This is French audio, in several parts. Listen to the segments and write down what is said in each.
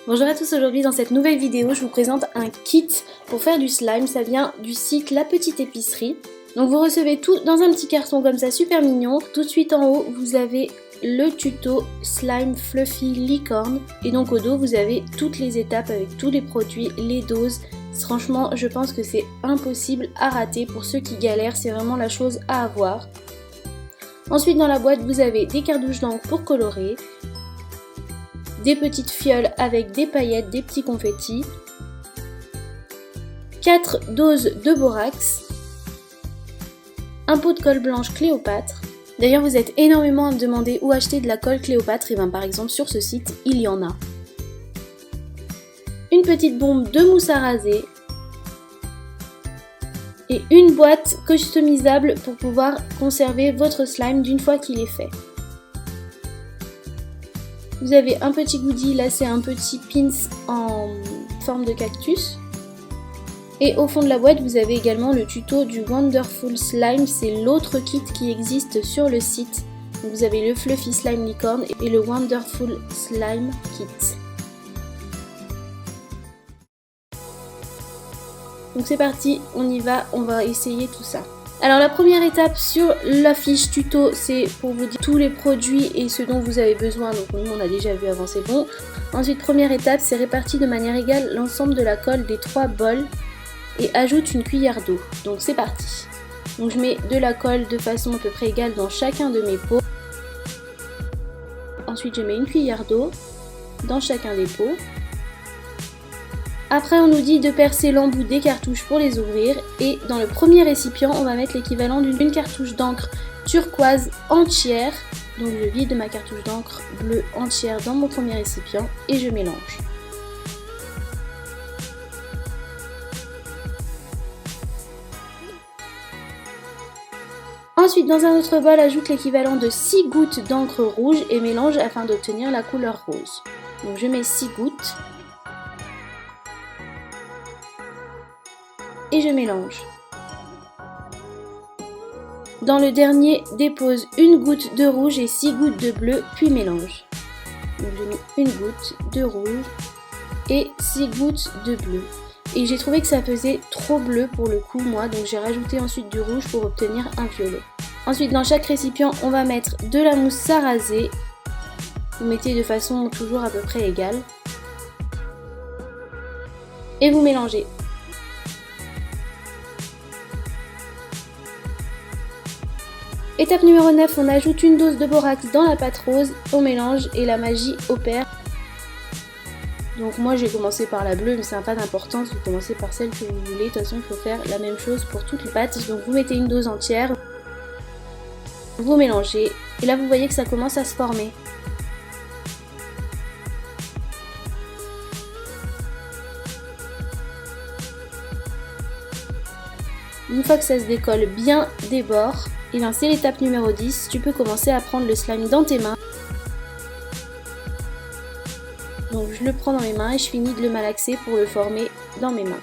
Bonjour à tous, aujourd'hui dans cette nouvelle vidéo je vous présente un kit pour faire du slime, ça vient du site La Petite Épicerie. Donc vous recevez tout dans un petit carton comme ça super mignon. Tout de suite en haut vous avez le tuto Slime Fluffy Licorne et donc au dos vous avez toutes les étapes avec tous les produits, les doses. Franchement je pense que c'est impossible à rater pour ceux qui galèrent, c'est vraiment la chose à avoir. Ensuite dans la boîte vous avez des cartouches d'encre pour colorer, des petites fioles avec des paillettes, des petits confettis, 4 doses de borax, un pot de colle blanche Cléopâtre. D'ailleurs vous êtes énormément à me demander où acheter de la colle Cléopâtre, et bien par exemple sur ce site il y en a. Une petite bombe de mousse à raser et une boîte customisable pour pouvoir conserver votre slime d'une fois qu'il est fait. Vous avez un petit goodie, là c'est un petit pins en forme de cactus. Et au fond de la boîte vous avez également le tuto du Wonderful Slime, c'est l'autre kit qui existe sur le site. Donc vous avez le Fluffy Slime Licorne et le Wonderful Slime Kit. Donc c'est parti, on y va, on va essayer tout ça. Alors la première étape sur la fiche tuto, c'est pour vous dire tous les produits et ce dont vous avez besoin. Donc nous on a déjà vu avant, c'est bon. Ensuite première étape, c'est répartir de manière égale l'ensemble de la colle des 3 bols et ajoute une cuillère d'eau. Donc c'est parti. Donc je mets de la colle de façon à peu près égale dans chacun de mes pots. Ensuite je mets une cuillère d'eau dans chacun des pots. Après on nous dit de percer l'embout des cartouches pour les ouvrir et dans le premier récipient on va mettre l'équivalent d'une cartouche d'encre turquoise entière. Donc je vide ma cartouche d'encre bleue entière dans mon premier récipient et je mélange. Ensuite dans un autre bol ajoute l'équivalent de 6 gouttes d'encre rouge et mélange afin d'obtenir la couleur rose. Donc je mets 6 gouttes. Et je mélange. Dans le dernier, dépose une goutte de rouge et 6 gouttes de bleu, puis mélange. Donc j'ai mis une goutte de rouge et 6 gouttes de bleu. Et j'ai trouvé que ça faisait trop bleu pour le coup moi, donc j'ai rajouté ensuite du rouge pour obtenir un violet. Ensuite dans chaque récipient, on va mettre de la mousse à raser. Vous mettez de façon toujours à peu près égale. Et vous mélangez. Étape numéro 9, on ajoute une dose de borax dans la pâte rose, on mélange et la magie opère. Donc moi j'ai commencé par la bleue mais ça n'a pas d'importance, vous commencez par celle que vous voulez, de toute façon il faut faire la même chose pour toutes les pâtes. Donc vous mettez une dose entière, vous mélangez et là vous voyez que ça commence à se former. Une fois que ça se décolle bien des bords, et bien c'est l'étape numéro 10, tu peux commencer à prendre le slime dans tes mains. Donc je le prends dans mes mains et je finis de le malaxer pour le former dans mes mains.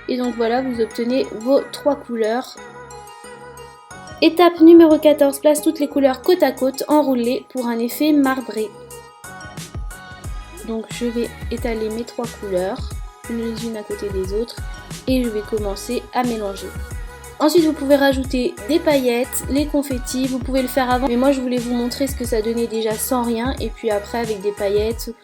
Et donc voilà, vous obtenez vos 3 couleurs. Étape numéro 14, place toutes les couleurs côte à côte, enroulées pour un effet marbré. Donc je vais étaler mes 3 couleurs, les unes à côté des autres, et je vais commencer à mélanger. Ensuite vous pouvez rajouter des paillettes, les confettis, vous pouvez le faire avant, mais moi je voulais vous montrer ce que ça donnait déjà sans rien, et puis après avec des paillettes.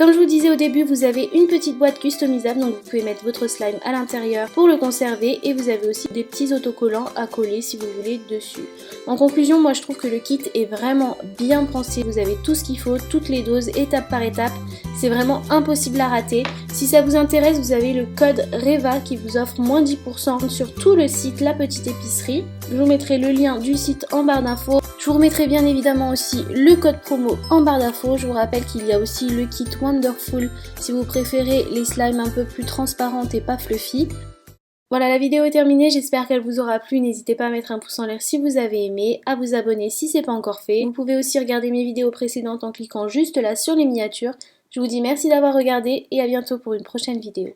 Comme je vous disais au début, vous avez une petite boîte customisable, donc vous pouvez mettre votre slime à l'intérieur pour le conserver et vous avez aussi des petits autocollants à coller si vous voulez dessus. En conclusion, moi je trouve que le kit est vraiment bien pensé, vous avez tout ce qu'il faut, toutes les doses, étape par étape, c'est vraiment impossible à rater. Si ça vous intéresse, vous avez le code REVA qui vous offre moins 10% sur tout le site La Petite Épicerie. Je vous mettrai le lien du site en barre d'infos. Je vous remettrai bien évidemment aussi le code promo en barre d'infos. Je vous rappelle qu'il y a aussi le kit Wonderful si vous préférez les slimes un peu plus transparentes et pas fluffy. Voilà, la vidéo est terminée, j'espère qu'elle vous aura plu. N'hésitez pas à mettre un pouce en l'air si vous avez aimé, à vous abonner si c'est pas encore fait. Vous pouvez aussi regarder mes vidéos précédentes en cliquant juste là sur les miniatures. Je vous dis merci d'avoir regardé et à bientôt pour une prochaine vidéo.